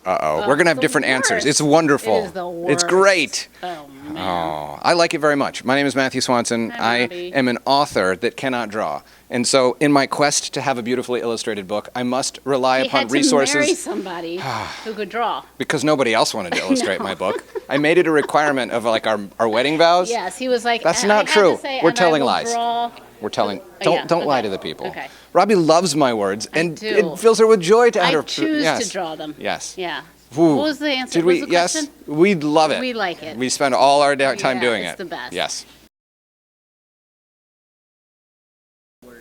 Uh-oh. We're going to have different answers. It's wonderful. It is the worst. It's great. Oh, man. Oh, I like it very much. My name is Matthew Swanson. I am an author that cannot draw. And so in my quest to have a beautifully illustrated book, I must rely upon resources. He had to marry somebody who could draw. Because nobody else wanted to illustrate my book. I made it a requirement of like our wedding vows. Yes, he was like, that's not true. We're telling lies. Draw. We're telling. Don't lie to the people. Okay. Robbie loves my words, and do. it fills her with joy to add her. I choose to draw them. Yes. Yeah. Ooh. What was the answer? Did we? What was the Yes. question? We'd love it. We like it. We spend all our time doing it. It's the best. Yes.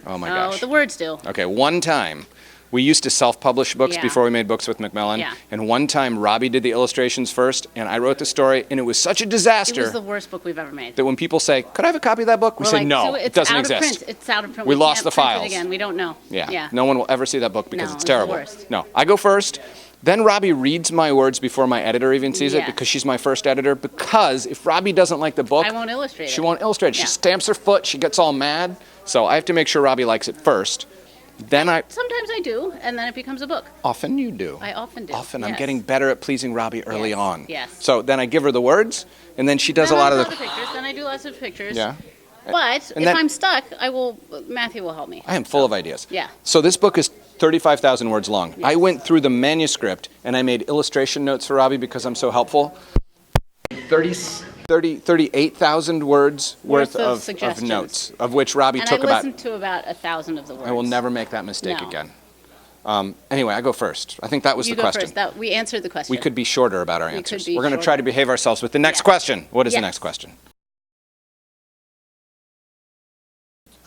Oh my gosh. Oh, the words do. Okay, one time, we used to self-publish books Yeah. before we made books with Macmillan. Yeah. And one time, Robbie did the illustrations first, and I wrote the story, and it was such a disaster. It was the worst book we've ever made. That when people say, "Could I have a copy of that book?" We say, "No, so it doesn't out of exist." Print. It's out of print. We lost can't the print files. It again. We don't know. Yeah. No one will ever see that book because No, it's it's the terrible. worst. No, I go first. Then Robbie reads my words before my editor even sees it Yes. because she's my first editor. Because if Robbie doesn't like the book, I won't illustrate it. she won't illustrate it. She Yeah. stamps her foot. She gets all mad. So I have to make sure Robbie likes it first. Then Sometimes I do, and then it becomes a book. Often you do. I often do. Often. I'm Yes. getting better at pleasing Robbie early Yes. on. Yes. So then I give her the words, and then she does Then a lot I of draw the... pictures. Then I do lots of pictures. Yeah. But And if then- I'm stuck, Matthew will help me. I am full of ideas. Yeah. So this book is 35,000 words long. I went through the manuscript, and I made illustration notes for Robbie because I'm so helpful. 38,000 words worth of suggestions. notes, of which Robbie And took I about... listened to about 1,000 of the words. I will never make that mistake No. again. Anyway, I go first. I think that was You the go question. first. We answered the question. We could be shorter about our We could answers. be We're going to try to shorter. behave ourselves with the next Yes. question. What is the Yes. next question?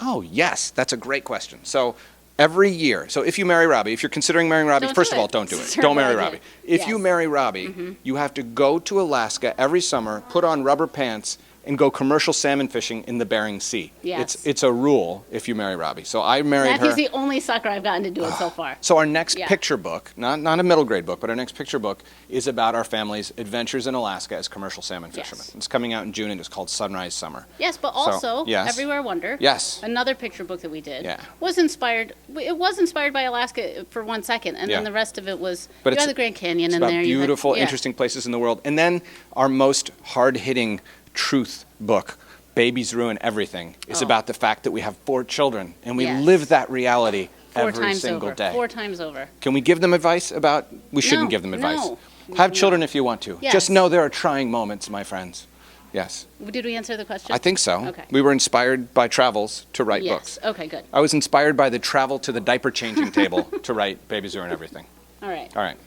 Oh, yes. That's a great question. So every year, so if you marry Robbie, if you're considering marrying Robbie, Don't first do of all, it. don't do it. It's a Don't marry terrible Robbie. idea. If you Yes. marry Robbie, you have to go to Alaska every summer, put on rubber pants, and go commercial salmon fishing in the Bering Sea. Yes. It's a rule if you marry Robbie. So I married Matthew's her. the only sucker I've gotten to do it so far. So our next Yeah. picture book, not a middle grade book, but our next picture book is about our family's adventures in Alaska as commercial salmon fishermen. Yes. It's coming out in June and it's called Sunrise Summer. Yes, but also yes. Everywhere Wonder. Yes. Another picture book that we did. Yeah. Was inspired. It was inspired by Alaska for 1 second, and Yeah. then the rest of it was. But you it's had the Grand Canyon It's in about there. You had- beautiful, yeah. interesting places in the world. And then our most hard-hitting truth book, Babies Ruin Everything, is about the fact that we have 4 children, and we Yes. live that reality 4 every times single over. day. 4 times over. Can we give them advice about... We shouldn't No, give them advice. no. Have children if you want to. Yes. Just know there are trying moments, my friends. Yes. Did we answer the question? I think so. Okay. We were inspired by travels to write Yes. books. Okay, good. I was inspired by the travel to the diaper changing table to write Babies Ruin Everything. All right. All right.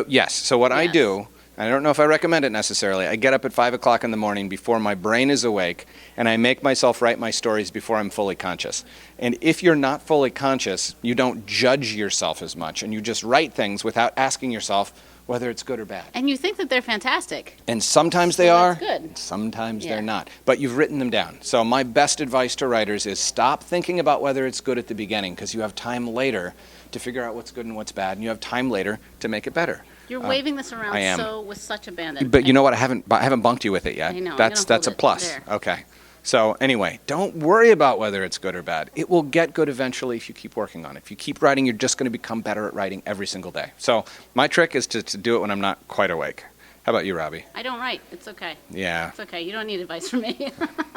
Yes. So what I Yes. do, I don't know if I recommend it necessarily, I get up at 5 o'clock in the morning before my brain is awake, and I make myself write my stories before I'm fully conscious. And if you're not fully conscious, you don't judge yourself as much, and you just write things without asking yourself whether it's good or bad. And you think that they're fantastic. And sometimes they So are, that's good. sometimes Yeah. they're not. But you've written them down. So my best advice to writers is stop thinking about whether it's good at the beginning, because you have time later to figure out what's good and what's bad, and you have time later to make it better. You're waving this around I am. so with such abandon. But you know what? I haven't bunked you with it yet. I know. I'm That's gonna a hold it plus. there. Okay. So anyway, don't worry about whether it's good or bad. It will get good eventually if you keep working on it. If you keep writing, you're just going to become better at writing every single day. So my trick is to do it when I'm not quite awake. How about you, Robbie? I don't write. It's okay. Yeah. It's okay. You don't need advice from me.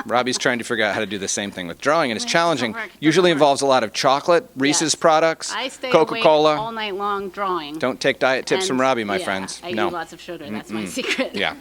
Robbie's trying to figure out how to do the same thing with drawing, and it's It doesn't challenging. work. It doesn't Usually work. involves a lot of chocolate, Reese's Yes. products, I stay awake all Coca-Cola. night long drawing. Don't take diet tips from And, Robbie, my yeah, friends. I No. eat lots of sugar. That's my secret. Yeah.